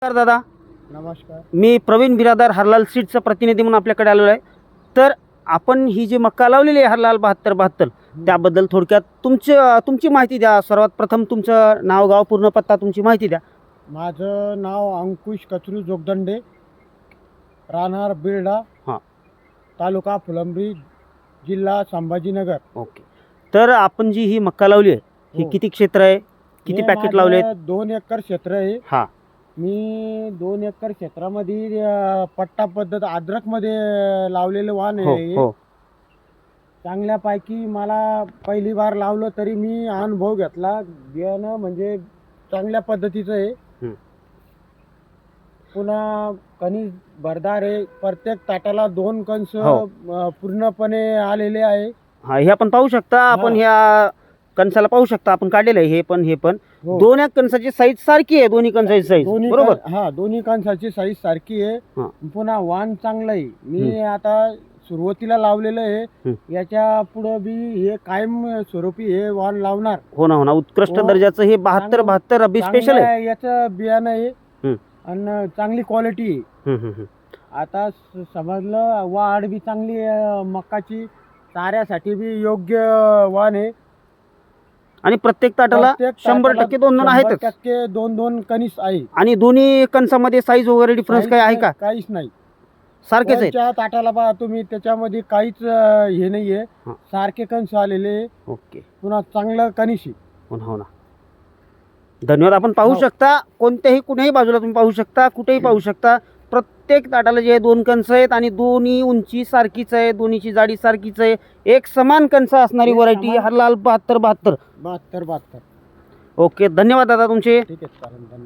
नमस्कार दादा. नमस्कार. मी प्रवीण बिरादार हरलाल सीड्सचा प्रतिनिधी म्हणून आपल्याकडे आलेलो आहे. तर आपण ही जी मक्का लावलेली आहे हरलाल 7272 त्याबद्दल थोडक्यात तुमची माहिती द्या. सर्वात प्रथम तुमचं नाव, गाव, पूर्ण पत्ता, तुमची माहिती द्या. माझं नाव अंकुश कचरू जोगदंडे, राहणार बिर्डा, हां. तालुका फुलंब्री, जिल्हा संभाजीनगर. ओके. तर आपण जी ही मक्का लावली आहे ही हो. किती क्षेत्र आहे, किती पॅकेट लावले? 2 एकर क्षेत्र आहे. हां. मी 2 एकर क्षेत्रामध्ये पट्टा पद्धत अद्रकमध्ये लावलेलं वाण हो आहे. हो. चांगल्यापैकी मला पहिली बार लावलं तरी मी अनुभव घेतला. बियाणं म्हणजे चांगल्या पद्धतीचं आहे. हं. पुन्हा कणीस भरदार आहे. प्रत्येक ताटाला 2 कंस हो. पूर्णपणे आलेले आहे. हां, हे आपण पाहू शकता. आपण ह्या कणसाला पाहू शकता, आपण काढलेलं आहे हे पण हो. दोन कणसाची साईज सारखी आहे. दोन्ही कणसाची साईज बरोबर. दोन्ही कणसाची साईज सारखी आहे. हां. पुन्हा वाण चांगलं आहे. मी आता सुरुवातीला लावलेलं आहे. याच्या पुढे बी हे कायम स्वरूपी हे वाण लावणार. हो ना. उत्कृष्ट हो. दर्जाचं हे 7272 रब्बी स्पेशल आहे. चांगलं याचं बियाणं आहे हं. आणि चांगली क्वालिटी आहे. हं. आता समजलं वाढ बी चांगली आहे मक्काची. चाऱ्यासाठी बी योग्य वाण आहे. आणि प्रत्येक ताटाला 100% 2-2 आहेतच. 100% 2-2 कणीस आहे. आणि दोन्ही कणसामध्ये साईज वगैरे डिफरन्स काय आहे का? काहीच नाही. सारखेच आहेत. वरच्या ताटाला पहा तुम्ही, त्याच्यामध्ये काहीच हे नाहीये. हां. सारखे कणस आलेले. ओके. पुन्हा चांगलं कणीस आहे. हो ना. धन्यवाद. आपण पाहू हो. शकता, कुठेही बाजूला तुम्ही पाहू शकता, कुठेही पाहू शकता. प्रत्येक ताटाला जे 2 कणस आहेत आणि दोन्ही उंची सारखीच आहे, दोन्हीची जाडी सारखीच आहे. एक समान कणस असणारी एक व्हरायटी समान. हरलाल 7272. 72. ओके. धन्यवाद दादा तुमचे. ठीक आहे, चालेल. धन्यवाद.